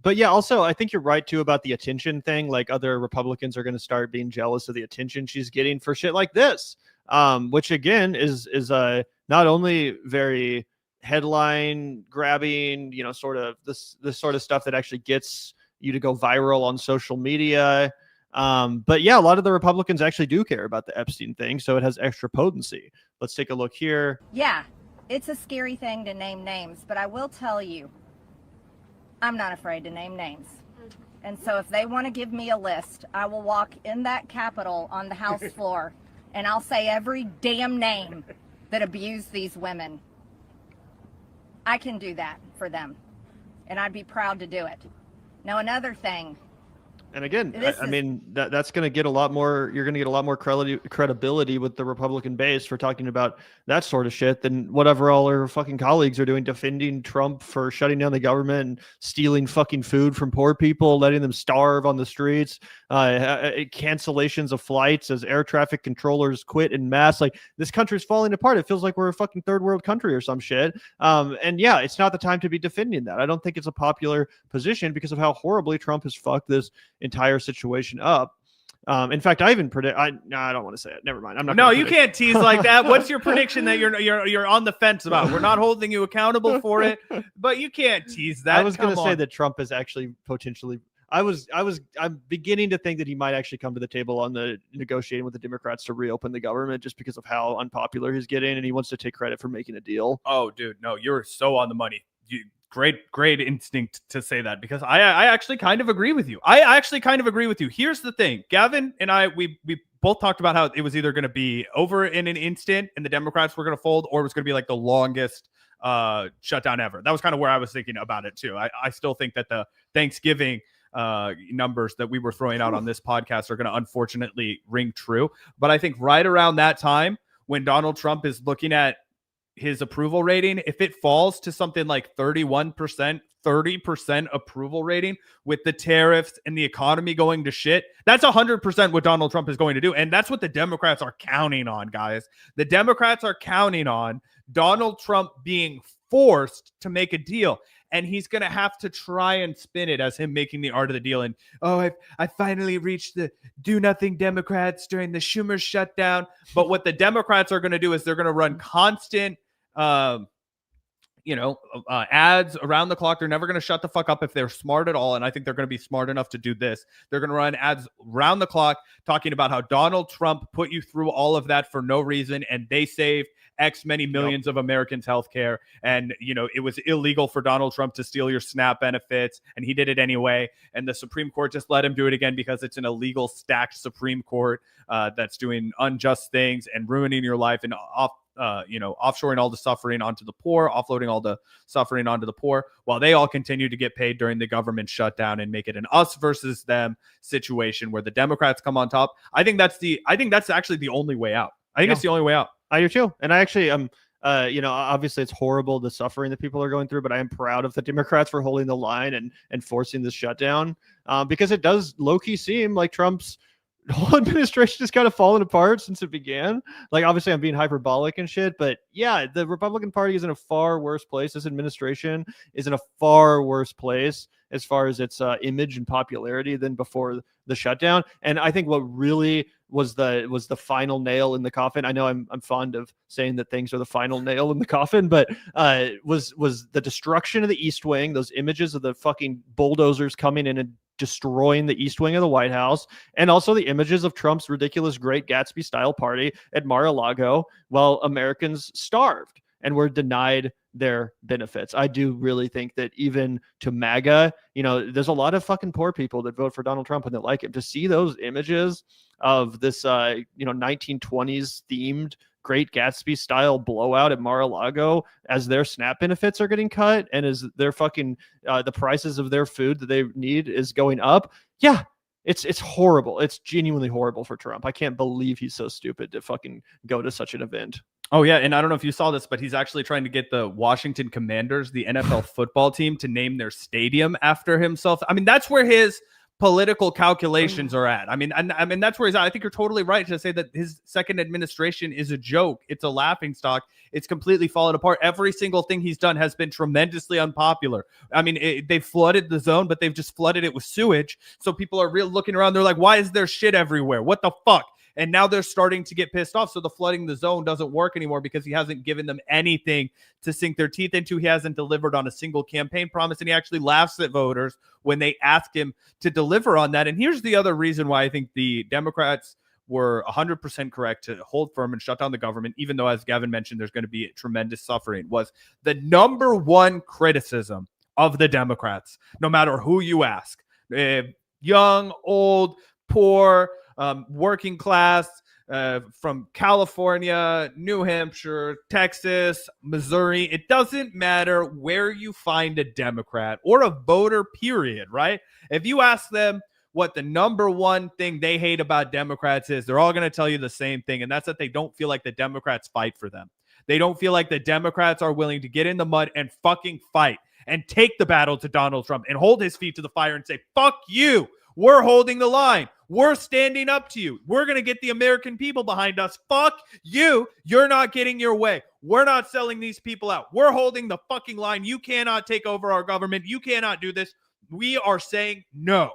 But yeah, also I think you're right too about the attention thing. Like, other Republicans are going to start being jealous of the attention she's getting for shit like this, which again is not only very headline grabbing, sort of this sort of stuff that actually gets you to go viral on social media. But yeah, a lot of the Republicans actually do care about the Epstein thing, so it has extra potency. Let's take a look here. Yeah, it's a scary thing to name names, but I will tell you, I'm not afraid to name names. And so if they want to give me a list, I will walk in that Capitol on the House floor, and I'll say every damn name that abused these women. I can do that for them, and I'd be proud to do it. Now, another thing. And again, I mean, that's going to get a lot more. You're going to get a lot more credibility with the Republican base for talking about that sort of shit than whatever all our fucking colleagues are doing, defending Trump for shutting down the government and stealing fucking food from poor people, letting them starve on the streets, cancellations of flights as air traffic controllers quit en masse. Like, this country's falling apart. It feels like we're a fucking third world country or some shit. And yeah, it's not the time to be defending that. I don't think it's a popular position because of how horribly Trump has fucked this entire situation up. In fact, I even predict. I don't want to say it. Never mind. I'm not. No, you can't tease like that. What's your prediction that you're on the fence about? We're not holding you accountable for it, but you can't tease that. I was going to say that Trump is actually potentially. I'm beginning to think that he might actually come to the table on the negotiating with the Democrats to reopen the government, just because of how unpopular he's getting, and he wants to take credit for making a deal. Oh, dude, no, you're so on the money. Great instinct to say that, because I actually kind of agree with you. Here's the thing. Gavin and I, we both talked about how it was either going to be over in an instant and the Democrats were going to fold, or it was going to be like the longest shutdown ever. That was kind of where I was thinking about it too. I still think that the Thanksgiving numbers that we were throwing out on this podcast are going to unfortunately ring true. But I think right around that time, when Donald Trump is looking at his approval rating, if it falls to something like 31%, 30% approval rating with the tariffs and the economy going to shit, that's 100% what Donald Trump is going to do. And that's what the Democrats are counting on, guys. The Democrats are counting on Donald Trump being forced to make a deal. and he's going to have to try and spin it as him making the art of the deal. And, I finally reached the do nothing Democrats during the Schumer shutdown. But what the Democrats are going to do is they're going to run constant, ads around the clock. They're never going to shut the fuck up if they're smart at all. And I think they're going to be smart enough to do this. They're going to run ads round the clock talking about how Donald Trump put you through all of that for no reason. And they saved X many millions of Americans' health care. And, it was illegal for Donald Trump to steal your SNAP benefits. And he did it anyway. And the Supreme Court just let him do it again because it's an illegal stacked Supreme Court that's doing unjust things and ruining your life and offshoring all the suffering onto the poor, offloading all the suffering onto the poor, while they all continue to get paid during the government shutdown and make it an us versus them situation where the Democrats come on top. I think that's actually the only way out. I think it's the only way out. I do too. And I actually obviously it's horrible the suffering that people are going through, but I am proud of the Democrats for holding the line and forcing this shutdown because it does low-key seem like Trump's whole administration is kind of fallen apart since it began. Like, obviously I'm being hyperbolic and shit, but yeah, the Republican Party is in a far worse place. This administration is in a far worse place as far as its image and popularity than before the shutdown. And I think what really was the final nail in the coffin. I know I'm fond of saying that things are the final nail in the coffin, but was the destruction of the East Wing, those images of the fucking bulldozers coming in and destroying the East Wing of the White House, and also the images of Trump's ridiculous Great Gatsby style party at Mar-a-Lago while Americans starved and were denied their benefits. I do really think that even to MAGA, there's a lot of fucking poor people that vote for Donald Trump and that like him. To see those images of this 1920s themed Great Gatsby style blowout at Mar-a-Lago as their SNAP benefits are getting cut and as their fucking the prices of their food that they need is going up. Yeah, it's horrible. It's genuinely horrible for Trump. I can't believe he's so stupid to fucking go to such an event. Oh, yeah. And I don't know if you saw this, but he's actually trying to get the Washington Commanders, the NFL football team, to name their stadium after himself. I mean, that's where his political calculations are at. I mean, that's where he's at. I think you're totally right to say that his second administration is a joke. It's a laughingstock. It's completely fallen apart. Every single thing he's done has been tremendously unpopular. I mean, they've flooded the zone, but they've just flooded it with sewage. So people are looking around. They're like, why is there shit everywhere? What the fuck? And now they're starting to get pissed off. So the flooding the zone doesn't work anymore because he hasn't given them anything to sink their teeth into. He hasn't delivered on a single campaign promise. And he actually laughs at voters when they ask him to deliver on that. And here's the other reason why I think the Democrats were 100% correct to hold firm and shut down the government, even though, as Gavin mentioned, there's going to be tremendous suffering, was the number one criticism of the Democrats, no matter who you ask, young, old, poor, working class, from California, New Hampshire, Texas, Missouri. It doesn't matter where you find a Democrat or a voter, period, right? If you ask them what the number one thing they hate about Democrats is, they're all going to tell you the same thing, and that's that they don't feel like the Democrats fight for them. They don't feel like the Democrats are willing to get in the mud and fucking fight and take the battle to Donald Trump and hold his feet to the fire and say, fuck you. We're holding the line. We're standing up to you. We're going to get the American people behind us. Fuck you. You're not getting your way. We're not selling these people out. We're holding the fucking line. You cannot take over our government. You cannot do this. We are saying no.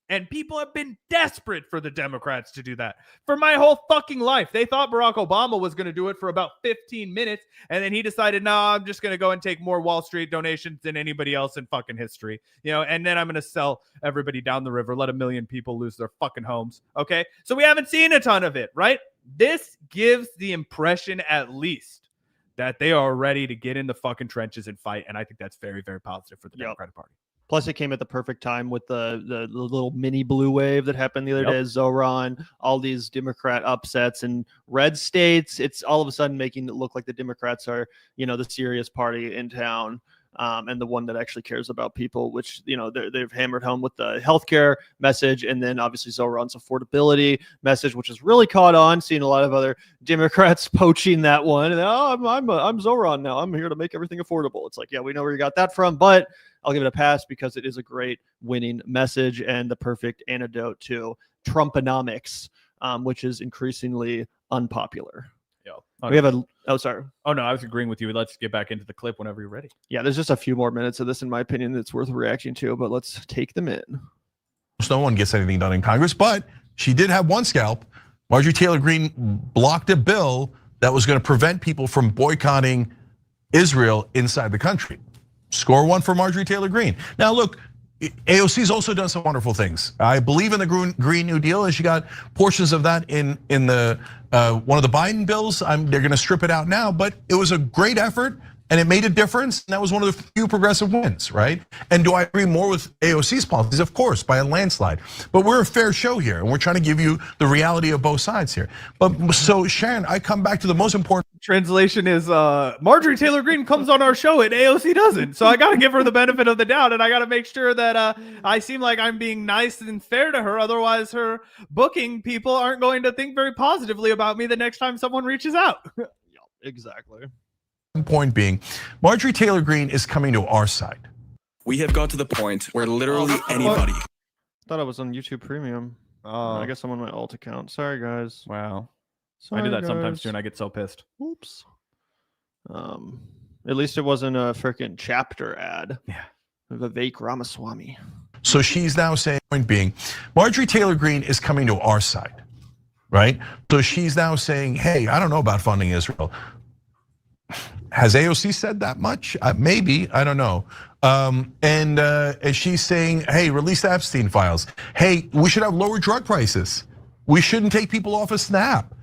And people have been desperate for the Democrats to do that for my whole fucking life. They thought Barack Obama was going to do it for about 15 minutes. And then he decided, no, I'm just going to go and take more Wall Street donations than anybody else in fucking history. And then I'm going to sell everybody down the river, let 1 million people lose their fucking homes. Okay. So we haven't seen a ton of it, right? This gives the impression at least that they are ready to get in the fucking trenches and fight. And I think that's very, very positive for the Democratic Party. Plus, it came at the perfect time with the little mini blue wave that happened the other day, Zoran, all these Democrat upsets in red states. It's all of a sudden making it look like the Democrats are, the serious party in town. And the one that actually cares about people, which, they've hammered home with the healthcare message. And then obviously Zoran's affordability message, which has really caught on, seeing a lot of other Democrats poaching that one. And, I'm Zoran now. I'm here to make everything affordable. It's like, yeah, we know where you got that from, but I'll give it a pass because it is a great winning message and the perfect antidote to Trumponomics, which is increasingly unpopular. We have a. Oh, sorry. Oh no, I was agreeing with you. Let's get back into the clip whenever you're ready. Yeah, there's just a few more minutes of this, in my opinion, that's worth reacting to. But let's take them in. No one gets anything done in Congress, but she did have one scalp. Marjorie Taylor Greene blocked a bill that was going to prevent people from boycotting Israel inside the country. Score one for Marjorie Taylor Greene. Now look, AOC's also done some wonderful things. I believe in the Green New Deal, and she got portions of that in the one of the Biden bills. They're going to strip it out now, but it was a great effort. And it made a difference, and that was one of the few progressive wins, right? And do I agree more with AOC's policies? Of course, by a landslide. But we're a fair show here, and we're trying to give you the reality of both sides here. But so Sharon, I come back to the most important. Translation is Marjorie Taylor Greene comes on our show and AOC doesn't. So I got to give her the benefit of the doubt, and I got to make sure that I seem like I'm being nice and fair to her. Otherwise, her booking people aren't going to think very positively about me the next time someone reaches out. Exactly. Point being, Marjorie Taylor Greene is coming to our side. We have got to the point where literally anybody. Thought I was on YouTube Premium. I guess I'm on my alt account. Sorry, guys. Wow. Sorry, I do that sometimes guys. too, and I get so pissed. Oops. At least it wasn't a freaking chapter ad. Yeah. Vivek Ramaswamy. So she's now saying, point being, Marjorie Taylor Greene is coming to our side, right? So she's now saying, hey, I don't know about funding Israel. Has AOC said that much? Maybe, I don't know. And she's saying, hey, release the Epstein files. Hey, we should have lower drug prices. We shouldn't take people off a SNAP.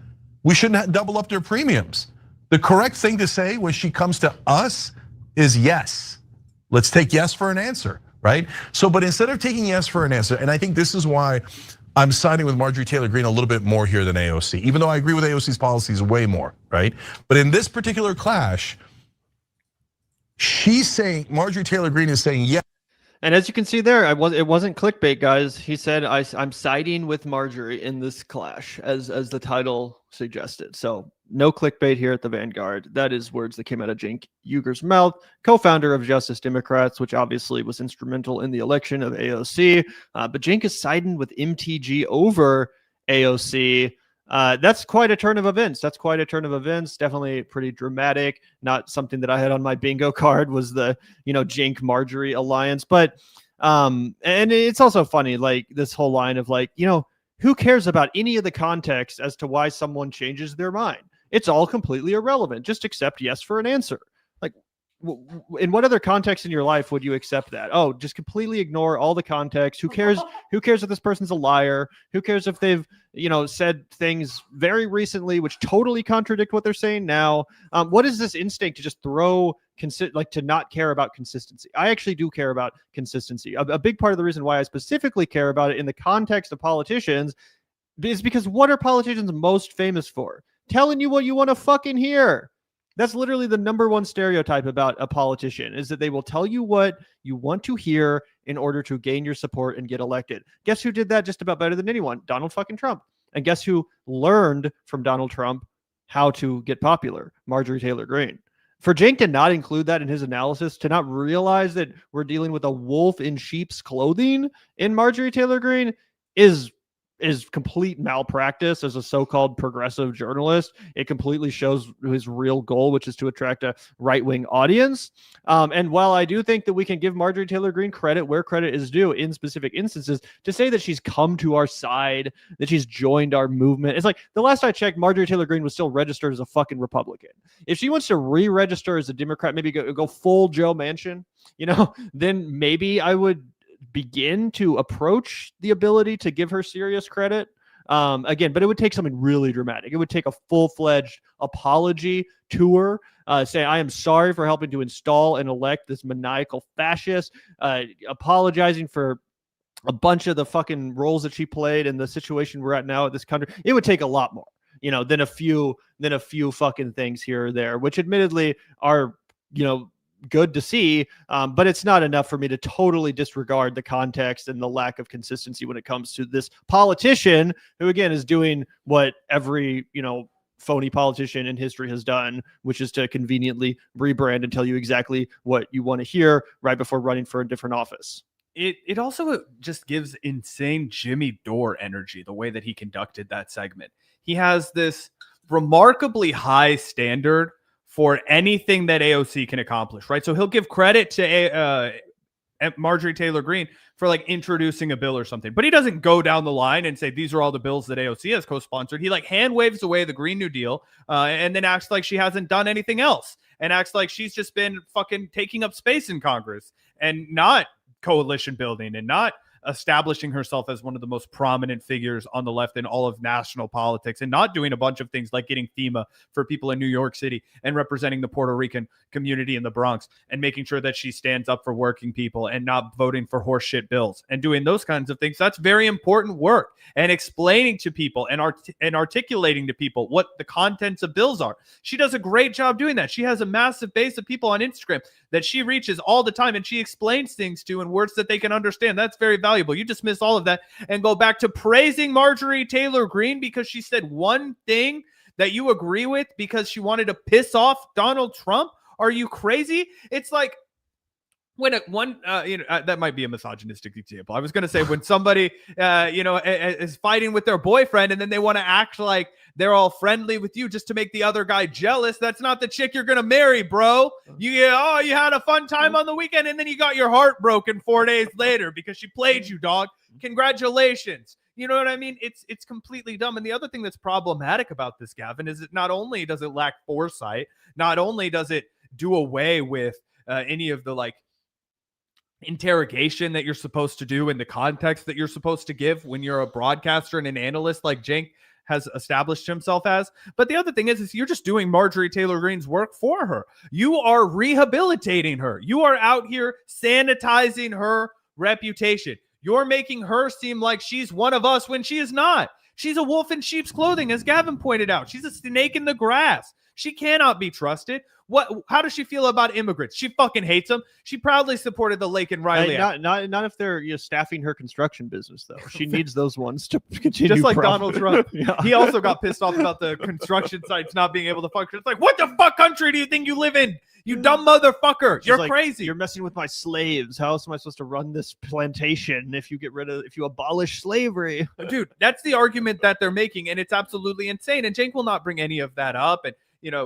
We shouldn't double up their premiums. The correct thing to say when she comes to us is yes. Let's take yes for an answer, right? So, but instead of taking yes for an answer, and I think this is why I'm siding with Marjorie Taylor Greene a little bit more here than AOC, even though I agree with AOC's policies way more, right? But in this particular clash, she's saying, Marjorie Taylor Greene is saying, yeah. And as you can see there, it wasn't clickbait, guys. He said, I'm siding with Marjorie in this clash, as the title suggested. So no clickbait here at the Vanguard. That is words that came out of Cenk Uygur's mouth, co-founder of Justice Democrats, which obviously was instrumental in the election of AOC. But Cenk is siding with MTG over AOC. That's quite a turn of events. Definitely pretty dramatic. Not something that I had on my bingo card was the, Cenk Marjorie alliance. But and it's also funny, like this whole line of like, who cares about any of the context as to why someone changes their mind? It's all completely irrelevant. Just accept yes for an answer. Like, in what other context in your life would you accept that? Oh, just completely ignore all the context. Who cares? Who cares if this person's a liar? Who cares if they've, said things very recently which totally contradict what they're saying now? What is this instinct to just throw to not care about consistency? I actually do care about consistency. A big part of the reason why I specifically care about it in the context of politicians is because what are politicians most famous for? Telling you what you want to fucking hear. That's literally the number one stereotype about a politician, is that they will tell you what you want to hear in order to gain your support and get elected. Guess who did that just about better than anyone? Donald fucking Trump. And guess who learned from Donald Trump how to get popular? Marjorie Taylor Greene. For Cenk to not include that in his analysis, to not realize that we're dealing with a wolf in sheep's clothing in Marjorie Taylor Greene is complete malpractice as a so-called progressive journalist. It completely shows his real goal, which is to attract a right-wing audience. And while I do think that we can give Marjorie Taylor Greene credit where credit is due in specific instances, to say that she's come to our side, that she's joined our movement, it's like the last I checked, Marjorie Taylor Greene was still registered as a fucking Republican. If she wants to re-register as a Democrat, maybe go full Joe Manchin, then maybe I would begin to approach the ability to give her serious credit. Again, but it would take something really dramatic. It would take a full-fledged apology tour, say, I am sorry for helping to install and elect this maniacal fascist, apologizing for a bunch of the fucking roles that she played in the situation we're at now at this country. It would take a lot more, than a few fucking things here or there, which admittedly are, good to see, but it's not enough for me to totally disregard the context and the lack of consistency when it comes to this politician who, again, is doing what every, phony politician in history has done, which is to conveniently rebrand and tell you exactly what you want to hear right before running for a different office. It also just gives insane Jimmy Dore energy, the way that he conducted that segment. He has this remarkably high standard for anything that AOC can accomplish, right? So he'll give credit to Marjorie Taylor Greene for like introducing a bill or something, but he doesn't go down the line and say these are all the bills that AOC has co-sponsored. He like hand waves away the Green New Deal and then acts like she hasn't done anything else and acts like she's just been fucking taking up space in Congress and not coalition building and not establishing herself as one of the most prominent figures on the left in all of national politics and not doing a bunch of things like getting FEMA for people in New York City and representing the Puerto Rican community in the Bronx and making sure that she stands up for working people and not voting for horseshit bills and doing those kinds of things. That's very important work, and explaining to people and articulating to people what the contents of bills are. She does a great job doing that. She has a massive base of people on Instagram that she reaches all the time and she explains things to in words that they can understand. That's very valuable. You dismiss all of that and go back to praising Marjorie Taylor Greene because she said one thing that you agree with because she wanted to piss off Donald Trump. Are you crazy? It's like when that might be a misogynistic example. I was going to say when somebody, is fighting with their boyfriend and then they want to act like they're all friendly with you just to make the other guy jealous. That's not the chick you're going to marry, bro. You had a fun time on the weekend and then you got your heart broken 4 days later because she played you, dog. Congratulations. You know what I mean? It's completely dumb. And the other thing that's problematic about this, Gavin, is that not only does it lack foresight, not only does it do away with any of the like interrogation that you're supposed to do in the context that you're supposed to give when you're a broadcaster and an analyst like Cenk has established himself as. But the other thing is you're just doing Marjorie Taylor Greene's work for her. You are rehabilitating her. You are out here sanitizing her reputation. You're making her seem like she's one of us when she is not. She's a wolf in sheep's clothing, as Gavin pointed out. She's a snake in the grass. She cannot be trusted. How does she feel about immigrants? She fucking hates them. She proudly supported the Lake and Riley Act. Not if they're staffing her construction business, though. She needs those ones to continue. Just like Donald Trump. Yeah. He also got pissed off about the construction sites not being able to function. It's like, what the fuck country do you think you live in? You dumb motherfucker. You're like, crazy. You're messing with my slaves. How else am I supposed to run this plantation if you abolish slavery? Dude, that's the argument that they're making, and it's absolutely insane. And Cenk will not bring any of that up. And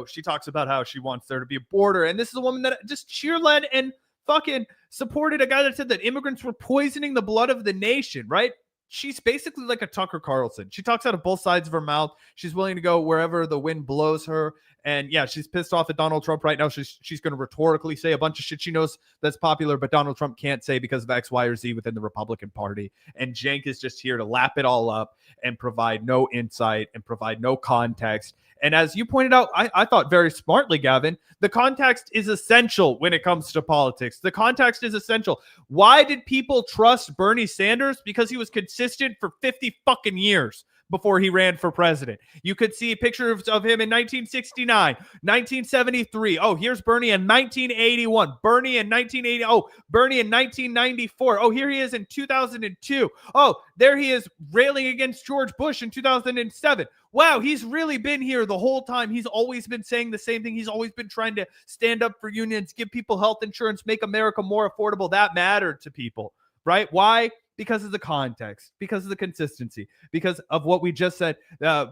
she talks about how she wants there to be a border. And this is a woman that just cheerled and fucking supported a guy that said that immigrants were poisoning the blood of the nation, right? She's basically like a Tucker Carlson. She talks out of both sides of her mouth. She's willing to go wherever the wind blows her. And yeah, she's pissed off at Donald Trump right now. She's going to rhetorically say a bunch of shit she knows that's popular, but Donald Trump can't say because of X, Y, or Z within the Republican Party. And Cenk is just here to lap it all up and provide no insight and provide no context. And as you pointed out, I thought very smartly, Gavin, the context is essential when it comes to politics. The context is essential. Why did people trust Bernie Sanders? Because he was consistent for 50 fucking years before he ran for president. You could see pictures of him in 1969, 1973. Oh, here's Bernie in 1981. Bernie in 1980. Oh, Bernie in 1994. Oh, here he is in 2002. Oh, there he is railing against George Bush in 2007. Wow, he's really been here the whole time. He's always been saying the same thing. He's always been trying to stand up for unions, give people health insurance, make America more affordable. That mattered to people, right? Why? Because of the context, because of the consistency, because of what we just said.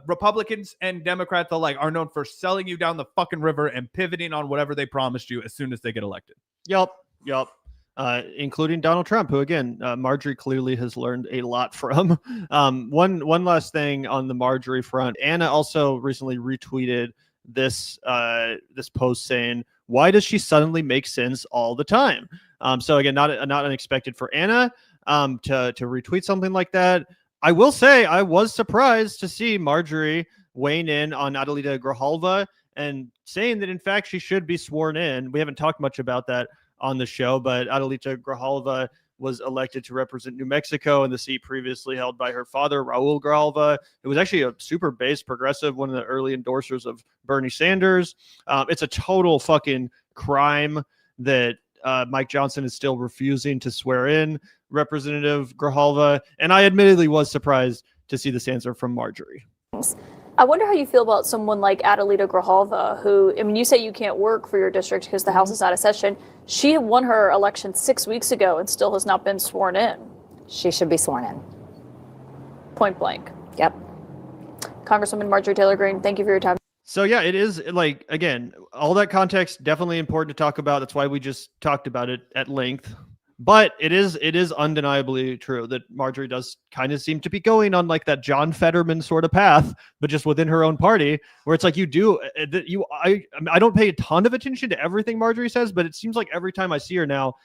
Republicans and Democrats alike are known for selling you down the fucking river and pivoting on whatever they promised you as soon as they get elected. Yep. Including Donald Trump, who again, Marjorie clearly has learned a lot from. One last thing on the Marjorie front. Anna also recently retweeted this post saying, "Why does she suddenly make sense all the time?" So again, not unexpected for Anna to retweet something like that. I will say I was surprised to see Marjorie weighing in on Adelita Grijalva and saying that in fact she should be sworn in. We haven't talked much about that on the show, but Adelita Grijalva was elected to represent New Mexico in the seat previously held by her father, Raul Grijalva. It was actually a super base progressive, one of the early endorsers of Bernie Sanders. It's a total fucking crime that Mike Johnson is still refusing to swear in Representative Grijalva, and I admittedly was surprised to see this answer from Marjorie. I wonder how you feel about someone like Adelita Grijalva, who, I mean, you say you can't work for your district because the House is out of session. She won her election 6 weeks ago and still has not been sworn in. She should be sworn in. Point blank. Yep. Congresswoman Marjorie Taylor Greene, thank you for your time. So yeah, it is like, again, all that context definitely important to talk about. That's why we just talked about it at length. But it is undeniably true that Marjorie does kind of seem to be going on like that John Fetterman sort of path, but just within her own party, where it's like I don't pay a ton of attention to everything Marjorie says, but it seems like every time I see her now,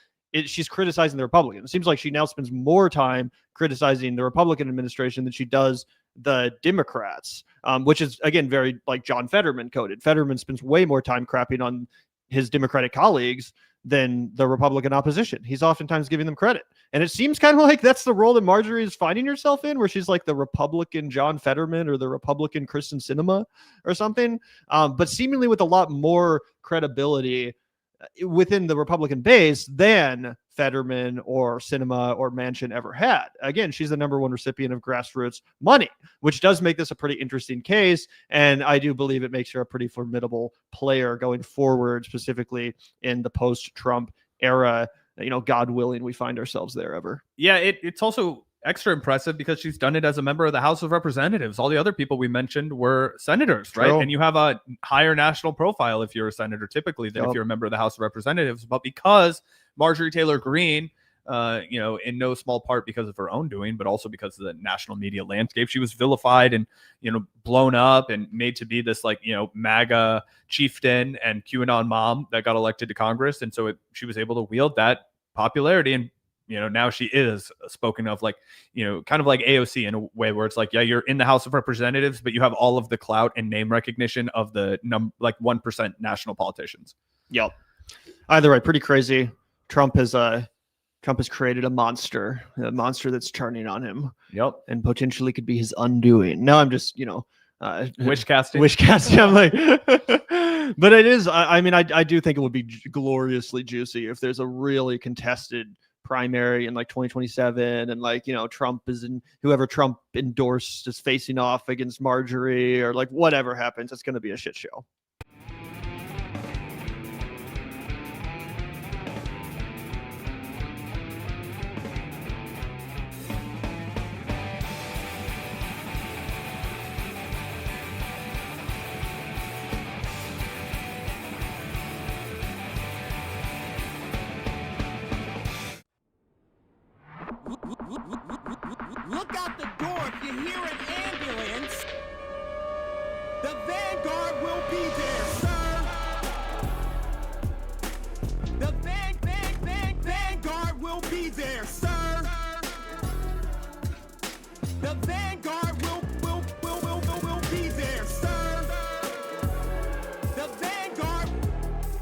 she's criticizing the Republicans. It seems like she now spends more time criticizing the Republican administration than she does the Democrats, which is, again, very like John Fetterman coded. Fetterman spends way more time crapping on his Democratic colleagues than the Republican opposition. He's oftentimes giving them credit. And it seems kind of like that's the role that Marjorie is finding herself in, where she's like the Republican John Fetterman or the Republican Kristen Sinema or something, but seemingly with a lot more credibility within the Republican base than Fetterman or Sinema or Manchin ever had. Again, she's the number one recipient of grassroots money, which does make this a pretty interesting case. And I do believe it makes her a pretty formidable player going forward, specifically in the post-Trump era. You know, God willing, we find ourselves there ever. Yeah, it's also extra impressive because she's done it as a member of the House of Representatives. All the other people we mentioned were senators, right? True. And you have a higher national profile if you're a senator typically than if you're a member of the House of Representatives. But because Marjorie Taylor Greene, in no small part because of her own doing, but also because of the national media landscape, she was vilified and, blown up and made to be this MAGA chieftain and QAnon mom that got elected to Congress. And so she was able to wield that popularity, and now she is spoken of like, kind of like AOC in a way where it's like, yeah, you're in the House of Representatives, but you have all of the clout and name recognition of the 1% national politicians. Yep. Either way, pretty crazy. Trump has created a monster that's turning on him. Yep. And potentially could be his undoing. Now I'm just, wish casting. I'm like, but it is. I do think it would be gloriously juicy if there's a really contested primary in like 2027, and Trump whoever Trump endorsed is facing off against Marjorie, or like whatever happens, it's going to be a shit show. Look out the door if you hear an ambulance. The Vanguard will be there, sir. The Vanguard will be there, sir. The Vanguard will be there, sir.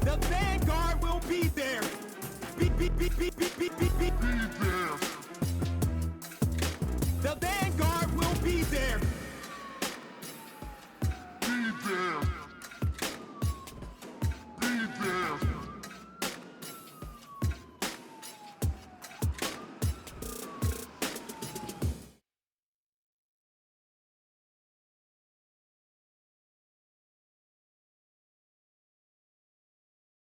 The Vanguard will be there. Be there.